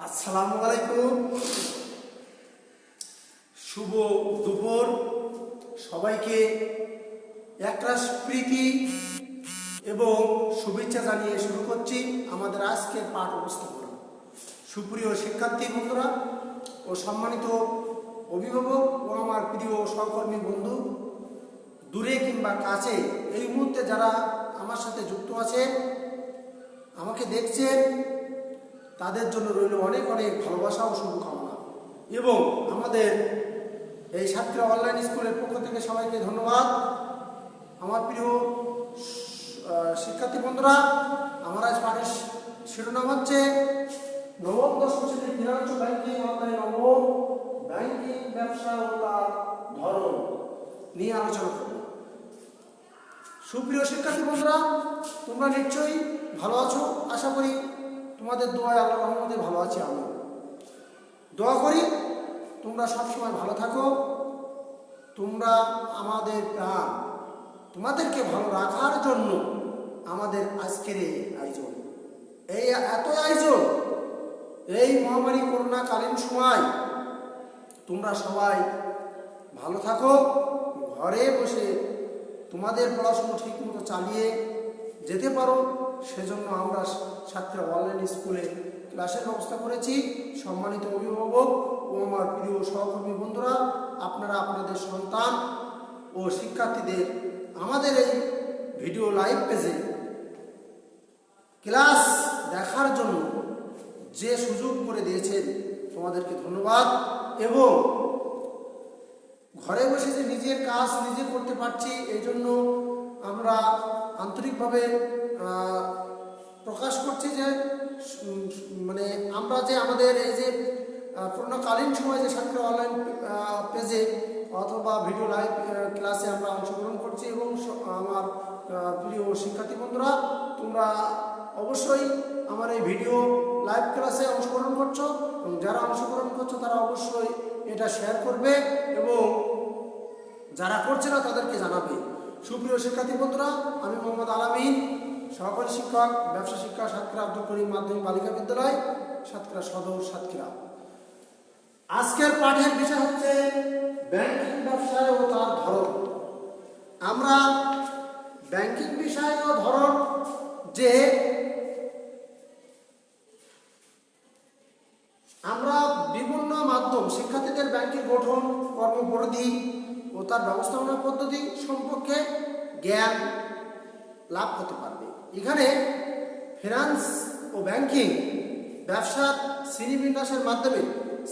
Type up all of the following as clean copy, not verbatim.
আসসালামু আলাইকুম। শুভ দুপুর। সবাইকে একরাশ প্রীতি এবং শুভেচ্ছা জানিয়ে শুরু করছি আমাদের আজকের পাঠ উপস্থাপনা। সুপ্রিয় শিক্ষার্থী বন্ধুরা ও সম্মানিত অভিভাবক ও আমার প্রিয় সহকর্মী বন্ধু, দূরে কিংবা কাছে এই মুহূর্তে যারা আমার সাথে যুক্ত আছে, আমাকে দেখছেন, তাদের জন্য রইল অনেক অনেক ভালোবাসা ও শুভকামনা। এবং আমাদের এই সাতক্ষীরা অনলাইন স্কুলের পক্ষ থেকে সবাইকে ধন্যবাদ। আমার প্রিয় শিক্ষার্থী বন্ধুরা, আমার আজ পাঠের শিরোনাম হচ্ছে নবম দশম শ্রেণীর ফিনান্স ব্যাংকিং অনলাইন নবম ব্যাংকিং ব্যবসা ও তার ধরন নিয়ে আলোচনা করব। সুপ্রিয় শিক্ষার্থী বন্ধুরা, তোমরা নিশ্চয়ই ভালো আছো। আশা করি তোমাদের দোয়ায় আল্লাহর রহমতে ভালো আছি। আমি দোয়া করি তোমরা সবসময় ভালো থাকো। তোমরা আমাদের প্রাণ, তোমাদেরকে ভালো রাখার জন্য আমাদের আজকের এই আয়োজন, এই এত আয়োজন, এই মহামারী করোনাকালীন সময় তোমরা সবাই ভালো থাকো, ঘরে বসে তোমাদের পড়াশুনো ঠিক মতো চালিয়ে যেতে পারো, সেজন্য আমরা সাতক্ষীরা অনলাইন স্কুলে ক্লাসের ব্যবস্থা করেছি। সম্মানিত অভিভাবক ও আমার প্রিয় সহকর্মী বন্ধুরা, আপনারা আপনাদের সন্তান ও শিক্ষার্থীদের আমাদের এই ভিডিও লাইভ পেজে ক্লাস দেখার জন্য যে সুযোগ করে দিয়েছেন, তোমাদেরকে ধন্যবাদ। এবং ঘরে বসে যে নিজের কাজ নিজে করতে পারছি, এই জন্য আমরা আন্তরিকভাবে প্রকাশ করছি যে আমরা যে আমাদের এই যে করোনাকালীন সময় যে সাতক্ষীরা অনলাইন পেজে অথবা ভিডিও লাইভ ক্লাসে আমরা অংশগ্রহণ করছি। এবং আমার প্রিয় শিক্ষার্থী বন্ধুরা, তোমরা অবশ্যই আমার এই ভিডিও লাইভ ক্লাসে অংশগ্রহণ করছো, এবং যারা অংশগ্রহণ করছো তারা অবশ্যই এটা শেয়ার করবে এবং যারা করছে না তাদেরকে জানাবে। সুপ্রিয় শিক্ষার্থী বন্ধুরা, আমি মোহাম্মদ আলামিন, সহকারী শিক্ষক, ব্যবসা শিক্ষা, সাতক্ষীরা আব্দুল করিম মাধ্যমিক বালিকা বিদ্যালয়, সাতক্ষীরা সদর, সাতক্ষীরা। আজকের পাঠের বিষয় হচ্ছে ব্যাংকিং ব্যবসায় ও তার ধরন। আমরা ব্যাংকিং বিষয় ও ধরন যে আমরা বিভিন্ন মাধ্যম শিক্ষার্থীদের ব্যাংকের গঠন, কর্মপরিধি ও তার ব্যবস্থাপনা পদ্ধতি সম্পর্কে জ্ঞান লাভ করতে পারবে। এখানে ফিনান্স ও ব্যাংকিং ব্যবসার শ্রেণীবিন্যাসের মাধ্যমে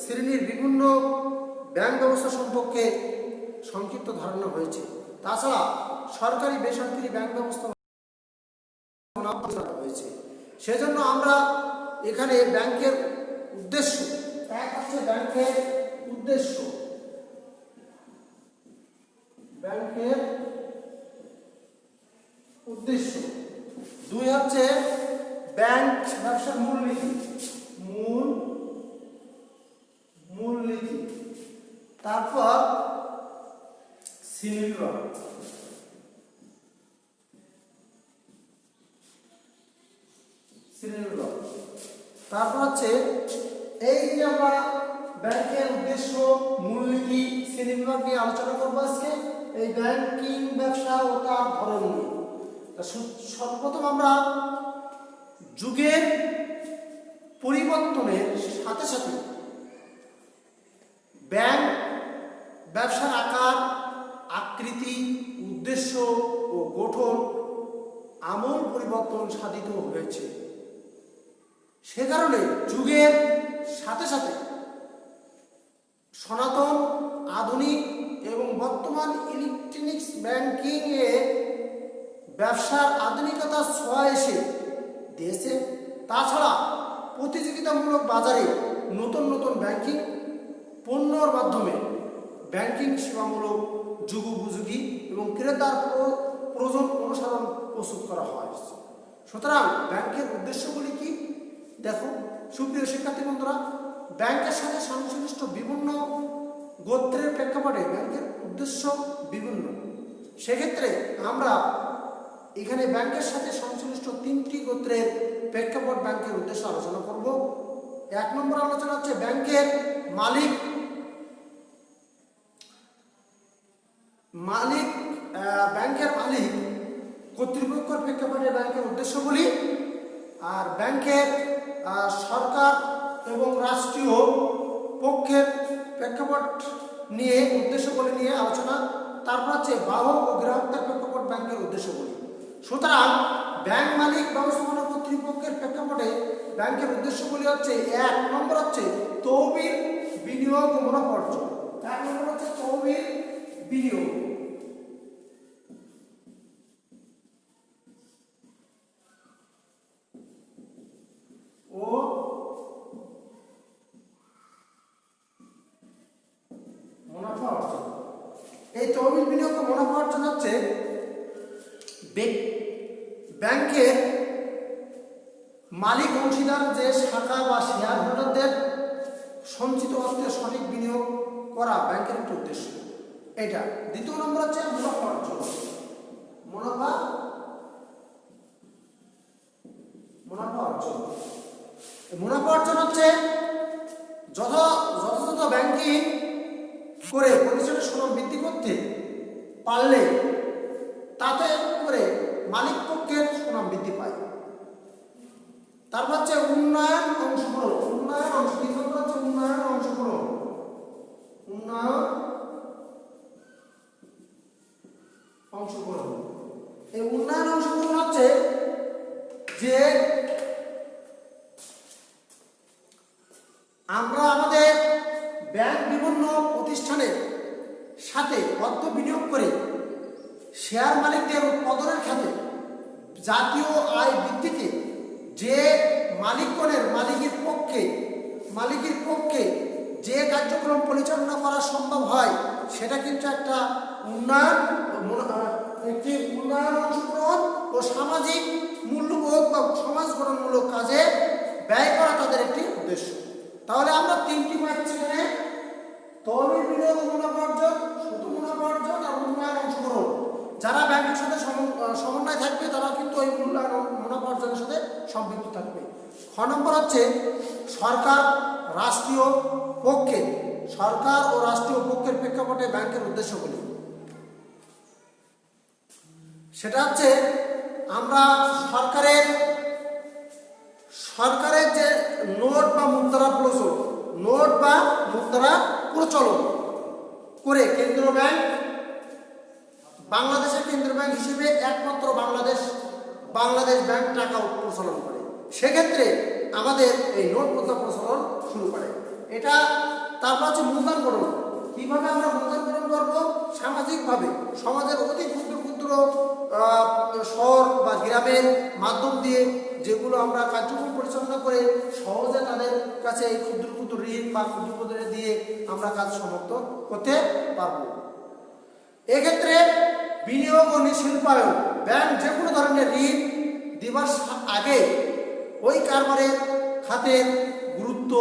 শ্রেণীর বিভিন্ন ব্যাংক ব্যবস্থা সম্পর্কে সংক্ষিপ্ত ধারণা হয়েছে। তাছাড়া সরকারি বেসরকারি ব্যাংক ব্যবস্থা হয়েছে। সেজন্য আমরা এখানে ব্যাংকের উদ্দেশ্য, এক হচ্ছে ব্যাংকের উদ্দেশ্য, ব্যাংকের উদ্দেশ্য, দুই হচ্ছে ব্যাংক ব্যবসার মূলনীতি, মূলনীতি, তারপর শ্রেণীবিভাগ, তারপর হচ্ছে এই যে আমরা ব্যাংকের উদ্দেশ্য, মূলনীতি, শ্রেণীবিভাগ নিয়ে আলোচনা করবো আজকে এই ব্যাংকিং ব্যবসা ও তার ধরন নিয়ে। সর্বপ্রথম আমরা যুগের পরিবর্তনের সাথে সাথে ব্যাংক ব্যবসার আকার, আকৃতি, উদ্দেশ্য ও গঠন আমূল পরিবর্তন সাধিত হয়েছে। সে কারণে যুগের সাথে সাথে সনাতন, আধুনিক এবং বর্তমান ইলেকট্রনিক্স ব্যাংকিং এ ব্যবসার আধুনিকতার ছোঁয়া এসে দিয়েছে। তাছাড়া প্রতিযোগিতামূলক বাজারে নতুন নতুন ব্যাংকিং পণ্যর মাধ্যমে ব্যাংকিং সেবামূলক যুগোপযোগী এবং ক্রেতার প্রয়োজন অনুসরণ প্রস্তুত করা হয়। সুতরাং ব্যাংকের উদ্দেশ্যগুলি কি দেখো। সুপ্রিয় শিক্ষার্থী বন্ধুরা, ব্যাংকের সাথে সংশ্লিষ্ট বিভিন্ন গোত্রের প্রেক্ষাপটে ব্যাংকের উদ্দেশ্য বিভিন্ন। সেক্ষেত্রে আমরা এখানে ব্যাংকের সাথে সংশ্লিষ্ট তিনটি গোত্রের প্রেক্ষাপট ব্যাংকের উদ্দেশ্য আলোচনা করব। 1 নম্বর আলোচনা হচ্ছে ব্যাংকের মালিক ব্যাংকের মালিক কর্তৃপক্ষের প্রেক্ষাপটে ব্যাংকের উদ্দেশ্যগুলি, আর ব্যাংকের সরকার এবং রাষ্ট্রীয় পক্ষের প্রেক্ষাপট নিয়ে উদ্দেশ্যগুলি নিয়ে আলোচনা। তারপর হচ্ছে বাহক ও গ্রাহকদের প্রেক্ষাপট ব্যাংকের উদ্দেশ্যগুলি। সুতরাং ব্যাংক মালিক ব্যবস্থাপনা কর্তৃপক্ষের প্রেক্ষাপটে ব্যাংকের উদ্দেশ্যগুলি হচ্ছে 1 নম্বর হচ্ছে তহবিল, বিনিয়োগ ও মুনাফা অর্জন। 1 নম্বর হচ্ছে তহবিল, বিনিয়োগ ও মুনাফা অর্জন। এই তহবিল, বিনিয়োগ ও মুনাফা অর্জন হচ্ছে ব্যাংকের মালিক অংশীদার যে শাখা বা শেয়ার হোল্ডারদের সঞ্চিত অর্থে সঠিক বিনিয়োগ করা ব্যাংকের একটি উদ্দেশ্য। এটা 2 নম্বর হচ্ছে মুনাফা অর্জন। মুনাফা অর্জন। মুনাফা অর্জন হচ্ছে যথাযথ ব্যাংকিং করে প্রতিষ্ঠানের সুনাম বৃদ্ধি করতে পারলে তাতে করে মালিক পক্ষের সুনাম বৃদ্ধি পায়। তারপর হচ্ছে উন্নয়ন অংশগ্রহণ। উন্নয়ন অংশগ্রহণ। এই উন্নয়ন অংশগ্রহণ হচ্ছে যে আমরা আমাদের ব্যাংক বিভিন্ন প্রতিষ্ঠানের সাথে অর্থ বিনিয়োগ করে শেয়ার মালিকদের উৎপাদনের খাতে জাতীয় আয় বৃদ্ধিতে যে মালিকের পক্ষে যে কার্যক্রম পরিচালনা করা সম্ভব হয় সেটা কিন্তু একটা উন্নয়ন অংশগ্রহণ ও সামাজিক মূল্যবোধ বা সমাজ গঠনমূলক কাজে ব্যয় করা তাদের একটি উদ্দেশ্য। তাহলে আমরা 3টি পাচ্ছি এখানে: তহবিল, বিনিয়োগ ও মুনাফা অর্জন, শুধু মুনাফা অর্জন আর উন্নয়ন অংশগ্রহণ। যারা ব্যাংকের সাথে সমন্বয় থাকবে তারা কিন্তু ওই উন্নয়ন মুনাফা অর্জনের সাথে সম্পৃক্ত থাকবে। 6 নম্বর হচ্ছে সরকার ও রাষ্ট্রীয় পক্ষের প্রেক্ষাপটে ব্যাংকের উদ্দেশ্যগুলি। সেটা হচ্ছে আমরা সরকারের যে নোট বা মুদ্রা প্রচলন করে বাংলাদেশের কেন্দ্রীয় ব্যাংক হিসেবে একমাত্র বাংলাদেশ ব্যাংক টাকা প্রচলন করে। সেক্ষেত্রে আমাদের এই নোট মুদ্রা প্রচলন শুরু করে। এটা তারপর হচ্ছে মূলধনকরণ। কিভাবে আমরা মূলধনকরণ করবো? সামাজিকভাবে সমাজের অতি ক্ষুদ্র শহর বা গ্রামের মাধ্যম দিয়ে যেগুলো আমরা কার্যক্রম পরিচালনা করে সহজে তাদের কাছে এই ক্ষুদ্র ঋণ বা ক্ষুদ্র দিয়ে আমরা কাজ সমাপ্ত করতে পারব। এক্ষেত্রে বিনিয়োগ ও শিল্পায়ন। ব্যাংক যে কোনো ধরনের ঋণ দেবার আগে ওই কারবারের খাতের গুরুত্ব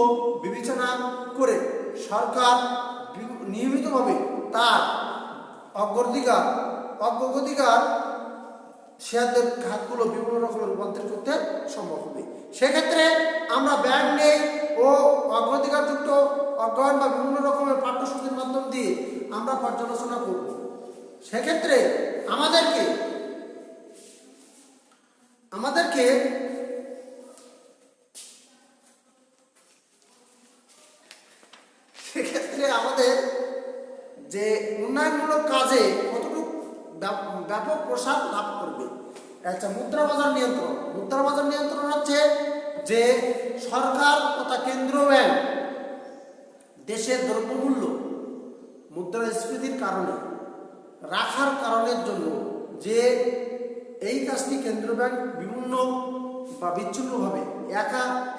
বিবেচনা করে সরকার নিয়মিতভাবে তার অগ্রগতিকার শেয়ারদের খাতগুলো বিভিন্ন রকমের রূপান্তর করতে সম্ভব হবে। সেক্ষেত্রে আমরা ব্যাংক নেই ও অগ্রাধিকারযুক্ত অগ্রহায়ণ বা বিভিন্ন রকমের পাঠ্যসূচির মাধ্যম দিয়ে আমরা পর্যালোচনা করব। সেক্ষেত্রে আমাদেরকে আমাদের যে উন্নয়নমূলক কাজে কতটুকু ব্যাপক প্রসার লাভ করবে। আচ্ছা, মুদ্রা বাজার নিয়ন্ত্রণ হচ্ছে যে সরকার তথা কেন্দ্রীয় ব্যাংক দেশের দ্রব্যমূল্য মুদ্রাস্ফীতির কারণে রাখার কারণের জন্য যে এই কাজটি কেন্দ্রীয় ব্যাংক বিভিন্ন বা বিচ্ছিন্নভাবে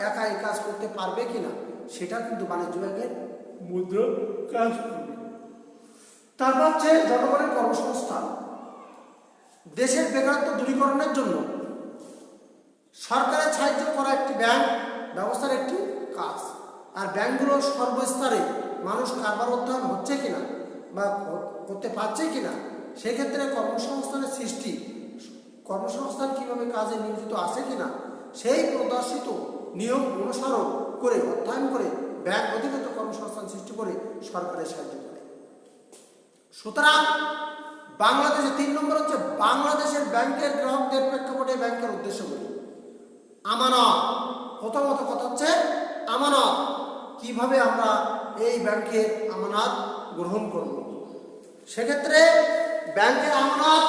একা এই কাজ করতে পারবে কিনা সেটা কিন্তু বাণিজ্য ব্যাংকের মুদ্রা কাজ করবে। তারপর হচ্ছে জনগণের কর্মসংস্থান। দেশের বেকারত্ব দূরীকরণের জন্য সরকারের সাহায্য করা একটি ব্যাংক ব্যবস্থার একটি কাজ। আর ব্যাংকগুলোর সর্বস্তরে মানুষ কারবার অধ্যয়ন হচ্ছে কিনা বা করতে পারছে কিনা, সেক্ষেত্রে কর্মসংস্থান কিভাবে কাজে নিয়োজিত আছে কিনা সেই প্রদর্শিত নিয়ম অনুসরণ করে অধ্যয়ন করে ব্যাংক অধিগত কর্মসংস্থান সৃষ্টি করে সরকারের সাহায্য করে। সুতরাং বাংলাদেশে 3 নম্বর হচ্ছে বাংলাদেশের ব্যাংকের গ্রাহকদের প্রেক্ষাপটে ব্যাংকের উদ্দেশ্যগুলি। আমানত, প্রথমত কথা হচ্ছে আমানত, কিভাবে আমরা এই ব্যাংকের আমানত গ্রহণ করব। সেক্ষেত্রে ব্যাংকের আমানত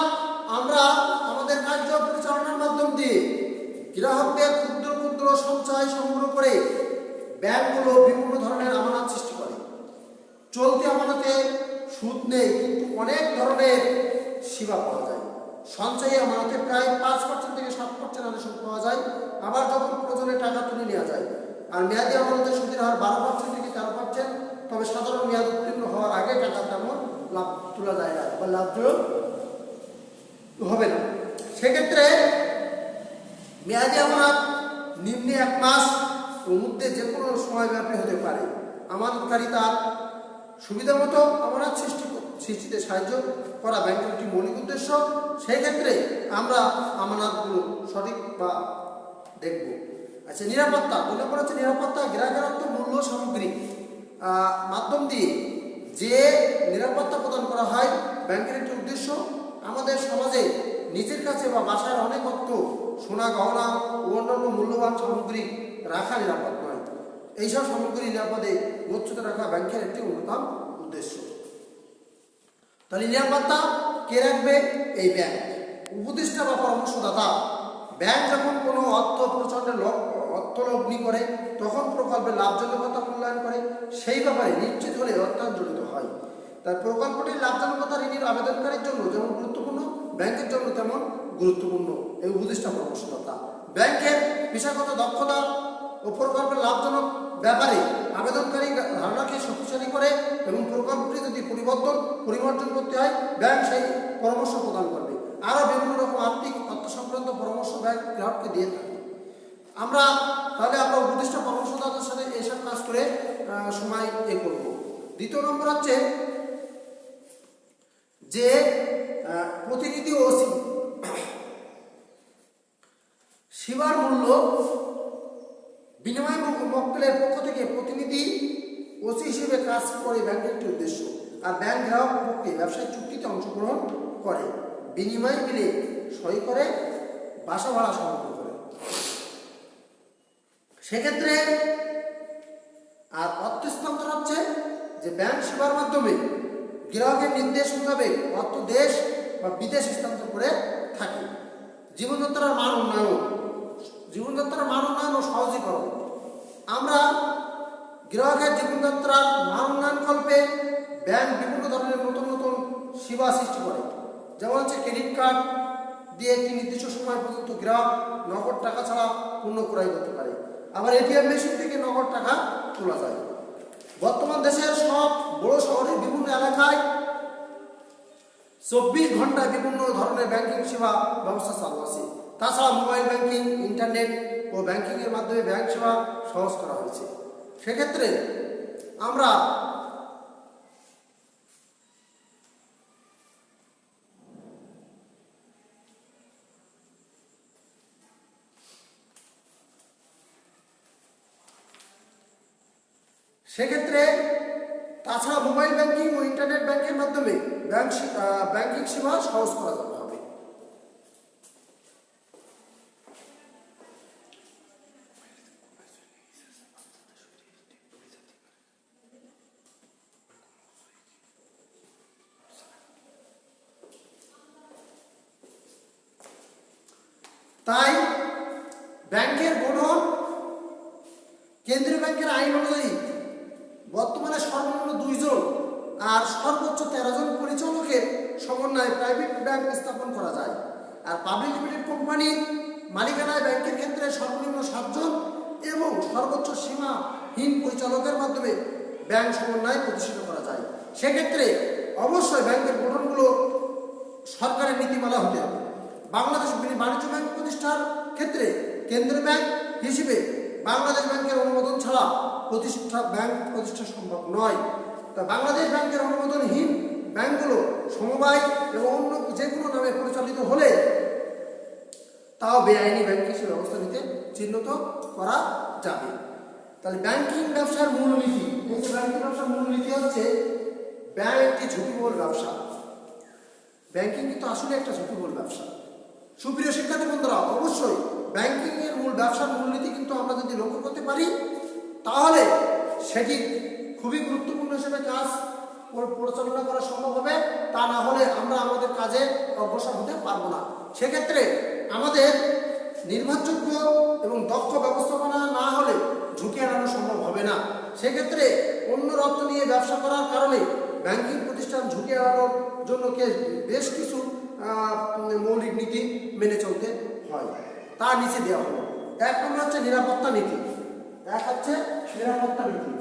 আমরা আমাদের কার্য পরিচালনার মাধ্যম দিয়ে গ্রাহকদের ক্ষুদ্র ক্ষুদ্র সঞ্চয় সংগ্রহ করে ব্যাংকগুলো বিভিন্ন ধরনের আমানত সৃষ্টি করে। চলতি আমানতে সুদ নেই, কিন্তু অনেক ধরনের সেবা পাওয়া যায়। সঞ্চয়ী আমানতে প্রায় 5% থেকে 7% হারে সুদ পাওয়া যায়। আবার যখন প্রয়োজনে টাকা তুলে নেওয়া যায়। আর মেয়াদি আমানতে সুদের হার 12% থেকে 13%, তবে সাধারণ মেয়াদ উত্তীর্ণ হওয়ার আগে টাকা তেমন লাভ তোলা যায় না বা লাভজনক হবে না। সেক্ষেত্রে মেয়াদি আমানত নিম্নে 1 মাস মধ্যে যে কোনো সময়ব্যাপী হতে পারে। আমানতকারী তার সুবিধা মতো আমানত সৃষ্টিতে সাহায্য করা ব্যাংকের একটি মৌলিক উদ্দেশ্য। সেই ক্ষেত্রে আমরা আমানতগুলো সঠিক বা দেখব। আচ্ছা, নিরাপত্তা। 2 নম্বর হচ্ছে নিরাপত্তা। গ্রাহকের মূল্য সামগ্রিক মাধ্যম দিয়ে যে নিরাপত্তা প্রদান করা হয় ব্যাংকের একটি উদ্দেশ্য। আমাদের সমাজে নিজের কাছে বা বাসায় অনেক অর্থ, সোনা গহনা ও অন্যান্য মূল্যবান সামগ্রী রাখা নিরাপদ নয়। এইসব সামগ্রী নিরাপদে গচ্ছিত রাখা ব্যাংকের একটি অন্যতম উদ্দেশ্য। তাহলে নিরাপত্তা কে রাখবে? এই ব্যাংক। উপদেষ্টা বা পরামর্শদাতা। ব্যাংক যখন কোনো অর্থ প্রচন্ডের অর্থলগ্নি করে তখন প্রকল্পের লাভজনকতা মূল্যায়ন করে, সেই ব্যাপারে নিশ্চিত হলে অর্থায়ন জড়িত হয়। তার প্রকল্পটির লাভজনকতা ঋণের আবেদনকারীর জন্য যেমন গুরুত্বপূর্ণ, ব্যাংকের জন্য তেমন গুরুত্বপূর্ণ এই উপদেষ্টা পরামর্শদাতা। ব্যাংকের পেশাগত দক্ষতা ও প্রকল্পের লাভজনক ব্যাপারে আবেদনকারী ধারণাকে শক্তিশালী করে এবং প্রকল্পটি যদি পরিবর্তন করতে হয় ব্যাংক সেই পরামর্শ প্রদান করবে। আরও বিভিন্ন রকম আর্থিক অর্থ সংক্রান্ত পরামর্শ ব্যাংক গ্রাহককে দিয়ে থাকে। আমরা উপদেষ্টা পরামর্শদাতার সাথে এসব কাজ করে সময় করব। 2 নম্বর হচ্ছে যে প্রতিনিধি ও সেবার মূল্য বিনিময় মক্কেলের পক্ষ থেকে প্রতিনিধি ওসি হিসেবে কাজ করে ব্যাংকের একটি উদ্দেশ্য। আর ব্যাংক গ্রাহক পক্ষে ব্যবসায়িক চুক্তিতে অংশগ্রহণ করে, বিনিময় বিলে সই করে, বাসা ভাড়া সংগ্রহ করে। সেক্ষেত্রে আর অর্থ স্থানান্তর হচ্ছে যে ব্যাংক সেবার মাধ্যমে গ্রাহকের নির্দেশ মোতাবেক অর্থ দেশ বা বিদেশ স্থানান্তর করে থাকে। জীবনযাত্রার মান উন্নয়ন ও সহজীকরণ। আমরা গ্রাহকের জীবনযাত্রার মান উন্নয়ন কল্পে ব্যাংক বিভিন্ন ধরনের নতুন নতুন সেবা সৃষ্টি করে। যেমন হচ্ছে ক্রেডিট কার্ড দিয়ে একটি নির্দিষ্ট সময় পর্যন্ত গ্রাহক নগদ টাকা ছাড়া পণ্য ক্রয় করতে পারে। আবার এটিএম মেশিন থেকে নগদ টাকা তোলা যায়। বর্তমান দেশের সব বড় শহরের বিভিন্ন এলাকায় 24 ঘন্টায় বিভিন্ন ধরনের ব্যাংকিং সেবা ব্যবস্থা চালু আছে। তাছাড়া মোবাইল ব্যাংকিং, ইন্টারনেট ও ব্যাংকিংয়ের মাধ্যমে ব্যাংক সেবা সহজ করা হয়েছে। সেক্ষেত্রে আমরা তাছাড়া মোবাইল ব্যাংকিং ও ইন্টারনেট ব্যাংকের মাধ্যমে ব্যাংকিং সেবা সহজ করা যাবে হবে। তাই ব্যাংকের গঠন কেন্দ্রীয় ব্যাংকের আইন অনুযায়ী বর্তমানে সর্বনিম্ন 2 জন আর সর্বোচ্চ 13 জন পরিচালকের সমন্বয়ে প্রাইভেট ব্যাংক স্থাপন করা যায়। আর পাবলিক লিমিটেড কোম্পানির মালিকানায় ব্যাংকের ক্ষেত্রে সর্বনিম্ন 7 জন এবং সর্বোচ্চ সীমাহীন পরিচালকের মাধ্যমে ব্যাংক সমন্বয় প্রতিষ্ঠিত করা যায়। সেক্ষেত্রে অবশ্যই ব্যাংকের গঠনগুলো সরকারের নীতিমালা হতে হবে। বাংলাদেশ বাণিজ্য ব্যাংক প্রতিষ্ঠার ক্ষেত্রে কেন্দ্রীয় ব্যাংক হিসেবে বাংলাদেশ ব্যাংকের অনুমোদন ছাড়া ব্যাংক প্রতিষ্ঠা সম্ভব নয়। তা বাংলাদেশ ব্যাংকের অনুমোদনহীন ব্যাংকগুলো সমবায় এবং অন্য যে কোনো নামে পরিচালিত হলে তাও বেআইনি ব্যাংকিং সে ব্যবস্থা নিতে চিহ্নিত করা যাবে। তাহলে ব্যাংকিং ব্যবসার মূলনীতি, এই যে ব্যাংকিং ব্যবসার মূলনীতি হচ্ছে ব্যাংক একটি ঝুঁকিপূর্ণ ব্যবসা। ব্যাংকিং কিন্তু আসলে একটা ঝুঁকিপূর্ণ ব্যবসা। সুপ্রিয় শিক্ষার্থী বন্ধুরা, অবশ্যই ব্যাংকিং এর ব্যবসার মূলনীতি কিন্তু আমরা যদি লক্ষ্য করতে পারি তাহলে সেটি খুবই গুরুত্বপূর্ণ হিসেবে কাজ পরিচালনা করা সম্ভব হবে। তা না হলে আমরা আমাদের কাজে অগ্রসর হতে পারবো না। সেক্ষেত্রে আমাদের নির্ভরযোগ্য এবং দক্ষ ব্যবস্থাপনা না হলে ঝুঁকি এড়ানো সম্ভব হবে না। সেক্ষেত্রে অন্য অর্থ নিয়ে ব্যবসা করার কারণে ব্যাংকিং প্রতিষ্ঠান ঝুঁকি এড়ানোর জন্য বেশ কিছু মৌলিক নীতি মেনে চলতে হয়। তার নিচে দেওয়া হলো 1 নম্বর হচ্ছে নিরাপত্তা নীতি। এক হচ্ছে নিরাপত্তা নীতি।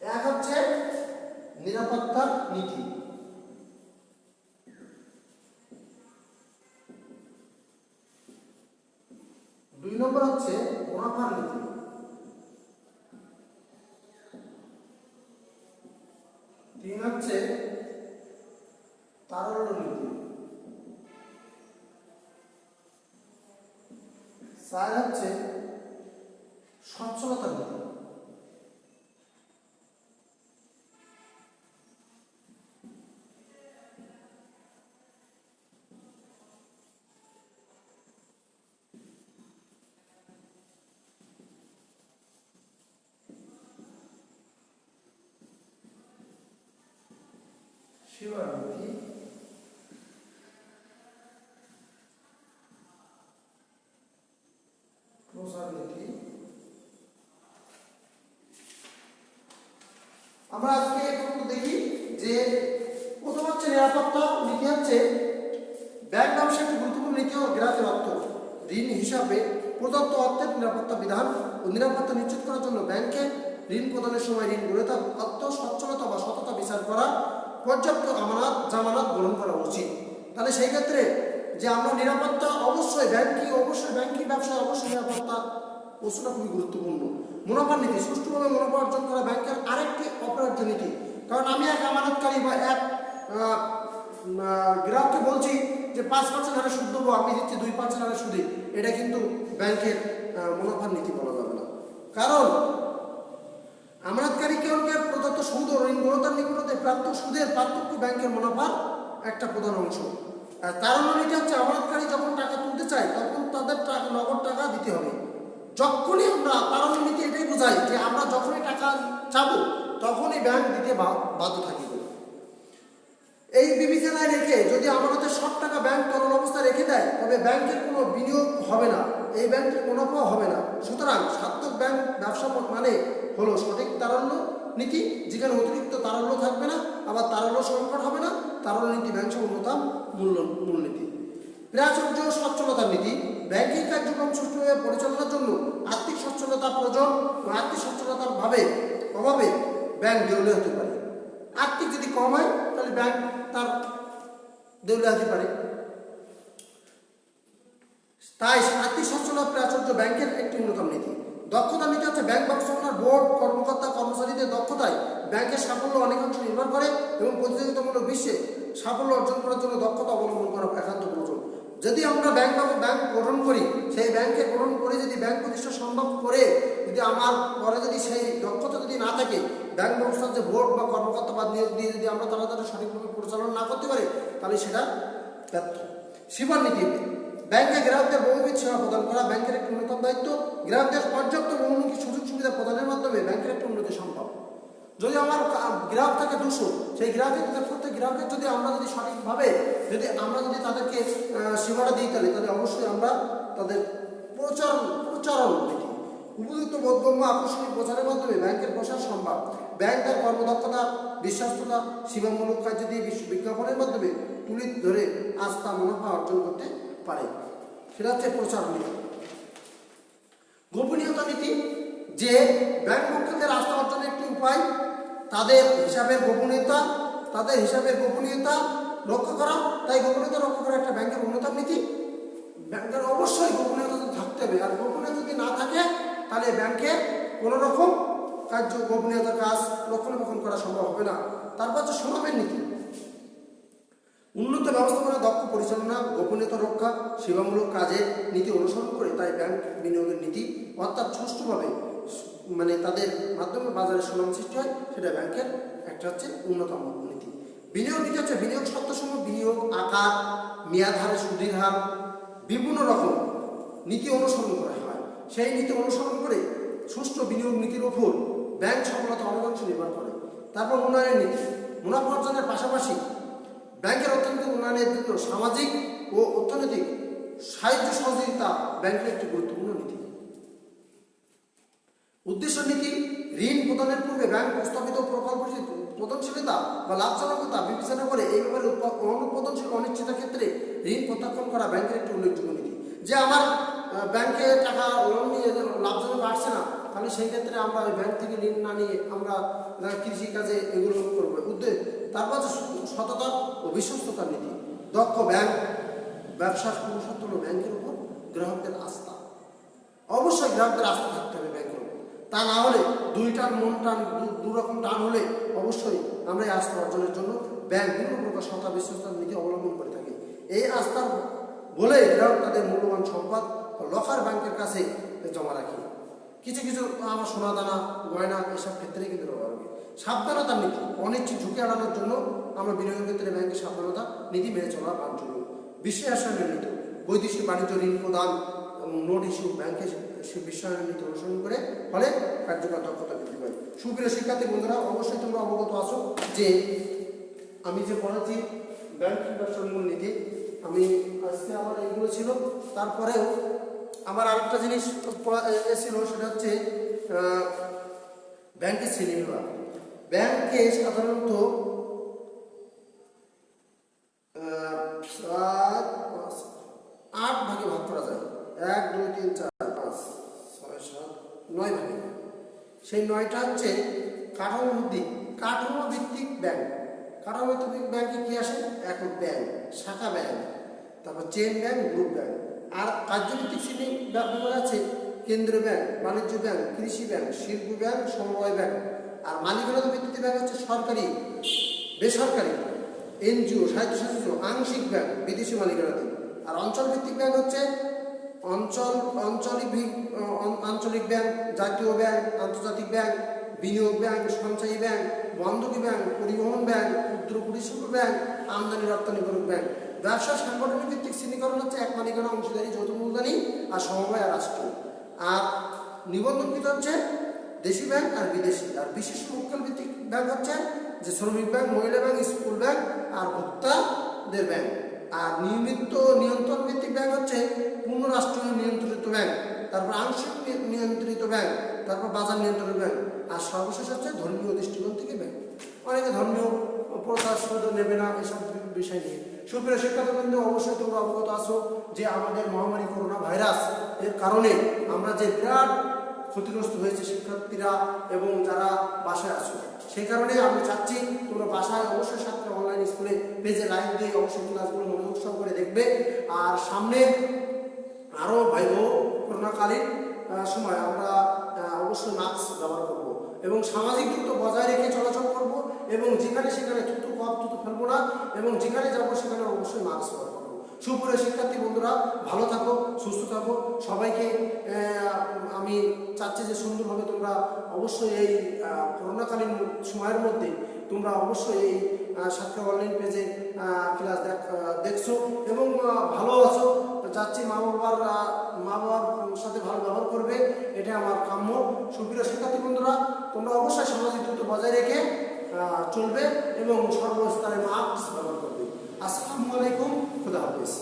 এক হচ্ছে নিরাপত্তার নীতি। 2 নম্বর হচ্ছে মুনাফার নীতি। 3 হচ্ছে তারল্য নীতি। 4 হচ্ছে সচ্ছলতা নীতি। শিবার নীতি। প্রসার নীতি। আমরা আজকে একটু দেখি যে প্রথম হচ্ছে নিরাপত্তা নীতি। হচ্ছে ব্যাংক ব্যবসা একটি গুরুত্বপূর্ণ নীতি ও গ্রাহকের অর্থ ঋণ হিসাবে প্রদত্ত অর্থের নিরাপত্তা বিধান ও নিরাপত্তা নিশ্চিত করার জন্য ব্যাংকে ঋণ প্রদানের সময় ঋণ গ্রহীতার অর্থ সচ্ছলতা বা সততা বিচার করা, পর্যাপ্ত জামানত গ্রহণ করা উচিত। তাহলে সেই ক্ষেত্রে যে আমরা নিরাপত্তা অবশ্যই ব্যাংকিং ব্যবসায় অবশ্যই নিরাপত্তা প্রশ্নটা খুবই গুরুত্বপূর্ণ। মুনাফার নীতি, সুষ্ঠুভাবে মুনাফা অর্জন করা ব্যাংকের আরেকটি অপরাজ্য নীতি। কারণ আমি এক আমানতকারী বা এক গ্রাহককে বলছি যে 5% হারে সুদ দেবো, আমি দিচ্ছি 2% হারে সুদে, এটা কিন্তু ব্যাংকের মুনাফার নীতি বলা যাবে না। কারণ আমানতকারীকে প্রদত্ত সুদ ও ঋণ গ্রহীতার নিকটতে প্রাপ্ত সুদের পার্থক্য ব্যাংকের মুনাফার একটা প্রধান অংশ। আর তারল্য নীতি হচ্ছে আমানতকারী যখন টাকা তুলতে চায় তখন তাদের নগদ টাকা দিতে হবে। যখনই আমরা তারল্য নীতি এটাই বোঝাই যে আমরা যখনই টাকা চাবো তখনই ব্যাংক দিতে বাধ্য থাকি। এই বিবেচনায় রেখে যদি আমানতের সব টাকা ব্যাংক তরল অবস্থায় রেখে দেয় তবে ব্যাংকের কোনো বিনিয়োগ হবে না, এই ব্যাংকের মুনাফাও হবে না। সুতরাং সার্থক ব্যাংক ব্যবসা মানে হলো সঠিক তারল্য নীতি, যেখানে অতিরিক্ত তারল্য থাকবে না, আবার তারল্য সংকট হবে না। তারল্য নীতি ব্যাংক অন্যতম মূলনীতি। প্রাচুর্য সচ্ছলতার নীতি, ব্যাংকিং কার্যক্রম সুষ্ঠুভাবে পরিচালনার জন্য আর্থিক সচ্ছলতা প্রয়োজন। আর্থিক সচ্ছলতার অভাবে ব্যাংক দেউলিয়া হতে পারে। আর্থিক যদি কম হয় তাহলে ব্যাংক তার দেউলিয়া হতে পারে। তাই আর্থিক সচ্ছলতা প্রাচুর্য ব্যাংকের একটি অন্যতম নীতি। দক্ষতা নীতি হচ্ছে ব্যাংক ব্যবস্থাপনার বোর্ড কর্মকর্তা কর্মচারীদের দক্ষতায় ব্যাংকের সাফল্য অনেকাংশ নির্ভর করে এবং প্রতিযোগিতামূলক বিশ্বে সাফল্য অর্জন করার জন্য দক্ষতা অবলম্বন করা একান্ত প্রয়োজন। যদি আমরা ব্যাংক গঠন করি, সেই ব্যাংকে গঠন করে যদি ব্যাংক প্রতিষ্ঠা সম্ভব করে যদি আমার পরে যদি সেই দক্ষতা যদি না থাকে, ব্যাংক ব্যবস্থার যে বোর্ড বা কর্মকর্তা বা নিয়োগ দিয়ে যদি আমরা তারা সঠিকভাবে পরিচালনা না করতে পারি তাহলে সেটা ব্যর্থ। সেবার নীতি, ব্যাংকে গ্রাহকদের বহুবিধ সেবা প্রদান করা ব্যাংকের একটি অন্যতম দায়িত্ব। গ্রাহকদের পর্যাপ্ত বহুমুখী সুযোগ সুবিধা প্রদানের মাধ্যমে ব্যাংকের একটি উন্নতি সম্ভব। যদি আমার গ্রাহক থাকে 200, সেই প্রত্যেক গ্রাহকের যদি আমরা যদি সঠিকভাবে যদি তাদেরকে সেবাটা দিই তাহলে অবশ্যই আমরা তাদের প্রচারণ নীতি, উপযুক্ত বোধগম্য আকর্ষণীয় প্রচারের মাধ্যমে ব্যাংকের প্রসার সম্ভব। ব্যাংক তার কর্মদক্ষতা, বিশ্বাসতা, সেবামূলক কার্য দিয়ে বিজ্ঞাপনের মাধ্যমে তুলে ধরে আস্থা মুনাফা অর্জন করতে পারে। সেটা হচ্ছে প্রচার নীতি। গোপনীয়তা নীতি, যে ব্যাংক মুক্তিদের আস্থা অর্জনের একটি উপায় তাদের হিসাবের গোপনীয়তা রক্ষা করা। তাই গোপনীয়তা রক্ষা করা একটা ব্যাংকের অন্যতম নীতি। ব্যাংকের অবশ্যই গোপনীয়তা থাকতে হবে, আর গোপনীয়তা যদি না থাকে তাহলে ব্যাংকের কোনো রকম গোপনীয়তার কাজ রক্ষণাবেক্ষণ করা সম্ভব হবে না। তারপর হচ্ছে সুনামের নীতি। উন্নত ব্যবস্থাপনা, দক্ষ পরিচালনা, গোপনীয়তা রক্ষা, সেবামূলক কাজের নীতি অনুসরণ করে তাই ব্যাংক বিনিয়োগের নীতি অর্থাৎ সুষ্ঠুভাবে তাদের মাধ্যমে বাজারে সুনাম সৃষ্টি হয়, সেটা ব্যাংকের একটা হচ্ছে অন্যতম নীতি। বিনিয়োগ নীতি হচ্ছে বিনিয়োগ শর্তসমূহ, বিনিয়োগ আকার, মেয়াদ হার, সুদের হার, বিভিন্ন রকম নীতি অনুসরণ করা হয়। সেই নীতি অনুসরণ করে সুষ্ঠু বিনিয়োগ নীতির ওপর ব্যাংক সফলতা অনেকাংশ নির্ভর করে। তারপর উন্নয়নের নীতি। মুনাফা অর্জনের পাশাপাশি ব্যাংকের অর্থনৈতিক উন্নয়নের জন্য সামাজিক ও অর্থনৈতিক সাহায্য সহযোগিতা ব্যাংকের একটি গুরুত্বপূর্ণ নীতি। উদ্দেশ্য নীতি। ঋণ প্রদানের পূর্বে ব্যাংক প্রস্তাবিত প্রকল্পটির উৎপাদনশীলতা বা লাভজনকতা বিবেচনা করে এই ব্যাপারে অনুৎপাদনশীল অনিশ্চিত ক্ষেত্রে ঋণ প্রত্যাখ্যান করা ব্যাংকের একটি উল্লেখযোগ্য নীতি। যে আমার ব্যাংকে টাকা লোন নিয়ে লাভজনক আসছে না, তাহলে সেই ক্ষেত্রে আমরা ওই ব্যাংক থেকে ঋণ না নিয়ে আমরা কৃষিকাজে এগুলো করবো উদ্যোগ। তারপর সততা ও বিশ্বস্ততার নীতি। দক্ষ ব্যাংক ব্যবসার পুরুষত্ব হল ব্যাংকের উপর গ্রাহকদের আস্থা। অবশ্যই গ্রাহকদের আস্থা থাকতে হবে ব্যাংকের উপর, তা না হলে দু রকম টান হলে অবশ্যই আমরা এই আস্থা অর্জনের জন্য ব্যাংক বিভিন্ন প্রকার সততা বিশ্বস্ততার নীতি অবলম্বন করে থাকি। এই আস্থার বলে গ্রাহক তাদের মূল্যবান সম্পদ লকার ব্যাংকের কাছে জমা রাখি। কিছু আমার সোনা দানা গয়না এসব ক্ষেত্রে কিন্তু ব্যবহার হবে। সাবধানতার নীতি। অনিশ্চিত ঝুঁকি এড়ানোর জন্য আমরা বিনিয়োগের ক্ষেত্রে ব্যাংকের সাবধানতা নীতি মেনে চলা বাঞ্ছনীয়। বিশ্বায়নের নীতি। বৈদেশিক বাণিজ্য ঋণ প্রদান এবং নোট ইস্যু ব্যাংকের বিশ্বায়নের নীতি অনুসরণ করে ফলে কার্যকর দক্ষতা বৃদ্ধি পায়। সুপ্রিয় শিক্ষার্থী বন্ধুরা, অবশ্যই তোমরা অবগত আছো যে আমি যে পড়াচ্ছি ব্যাংকিং ব্যবসার মূলনীতি, আমি আজকে আমার এইগুলো ছিল। তারপরেও আমার আরেকটা জিনিস এসেছিল, সেটা হচ্ছে ব্যাংকের শ্রেণীবিভাগ। ব্যাংকে সাধারণত 8 ভাগে ভাগ করা যায়। 1 2 3 4 5 6 7 9 ভাগে। সেই 9টা হচ্ছে কাঠামো ভিত্তিক ব্যাংক। কাঠামো ভিত্তিক ব্যাংকে কি আসে? একক ব্যাংক, শাখা ব্যাংক, তারপর চেইন ব্যাংক, গ্রুপ ব্যাংক। আর কার্যভিত্তিক শ্রেণী বিভাগ আছে কেন্দ্রীয় ব্যাংক, বাণিজ্য ব্যাংক, কৃষি ব্যাংক, শিল্প ব্যাংক, সমবায় ব্যাংক। আর মালিকানা ভিত্তিক ব্যাংক হচ্ছে সরকারি, বেসরকারি, এনজিও, স্বায়ত্তশাসিত, আংশিক ব্যাংক, বিদেশি মালিকানাধীন। আর অঞ্চল ভিত্তিক ব্যাংক হচ্ছে আঞ্চলিক ব্যাংক, জাতীয় ব্যাংক, আন্তর্জাতিক ব্যাংক, বিনিয়োগ ব্যাংক, সঞ্চয়ী ব্যাংক, বন্ধকি ব্যাংক, পরিবহন ব্যাংক, ক্ষুদ্র পরিষেবা ব্যাংক, আমদানি রপ্তানিকারক ব্যাংক। ব্যবসা সাংগঠনিক ভিত্তিক শ্রেণীকরণ হচ্ছে এক মালিকানা, অংশীদারি, যৌথ মূলধনী আর সমবায় আর রাষ্ট্রীয়। আর নিবন্ধনকৃত হচ্ছে দেশি ব্যাংক আর বিদেশি। আর বিশেষ মক্কেল ভিত্তিক ব্যাংক হচ্ছে যে শ্রমিক ব্যাংক, মহিলা ব্যাংক, স্কুল ব্যাংক আর ভোক্তাদের ব্যাংক। আর নিয়ন্ত্রণ ভিত্তিক ব্যাংক হচ্ছে পূর্ণ রাষ্ট্রীয় নিয়ন্ত্রিত ব্যাংক, তারপর আংশিক নিয়ন্ত্রিত ব্যাংক, তারপর বাজার নিয়ন্ত্রণের ব্যাংক, আর সর্বশেষ হচ্ছে ধর্মীয় দৃষ্টিকোণ থেকে ব্যাংক। অনেকে ধর্মীয় প্রথা শুধু নেবে না এসব বিষয় নিয়ে। সুপ্রিয় শিক্ষার্থীবৃন্দ, অবশ্যই তোমরা অবগত আছো যে আমাদের মহামারী করোনা ভাইরাস এর কারণে আমরা যে বিরাট ক্ষতিগ্রস্ত হয়েছে শিক্ষার্থীরা এবং যারা বাসায় আছো। সেই কারণে আমি চাচ্ছি তোমরা বাসায় অবশ্যই ছাত্র অনলাইন স্কুলে পেজে লাইভ দিয়ে অবশ্যই ক্লাসগুলো মনোযোগ সহকারে দেখবে। আর সামনে আরও করোনাকালীন সময় আমরা অবশ্যই মাস্ক ব্যবহার করব এবং সামাজিক দূরত্ব বজায় রেখে চলাচল করব এবং যেখানে সেখানে থুতু ফেলবো না এবং যেখানে যাবো সেখানে অবশ্যই মাস্ক ব্যবহার করবো। সুপ্রিয় শিক্ষার্থী বন্ধুরা, ভালো থাকো, সুস্থ থাকো। সবাইকে আমি চাচ্ছি যে সুন্দরভাবে তোমরা অবশ্যই এই করোনাকালীন সময়ের মধ্যে তোমরা অবশ্যই এই সাতক্ষীরা অনলাইন পেজে ক্লাস দেখছো এবং ভালো আছো। চাচ্ছি মা বাবার সাথে ভালো ব্যবহার করবে, এটা আমার কাম্য। সুপ্রিয় শিক্ষার্থী বন্ধুরা, তোমরা অবশ্যই সামাজিক দূরত্ব বজায় রেখে চলবে এবং সর্বস্তরে মাস্ক ব্যবহার করবে। আসসালামু আলাইকুম, খুদা হাফেজ।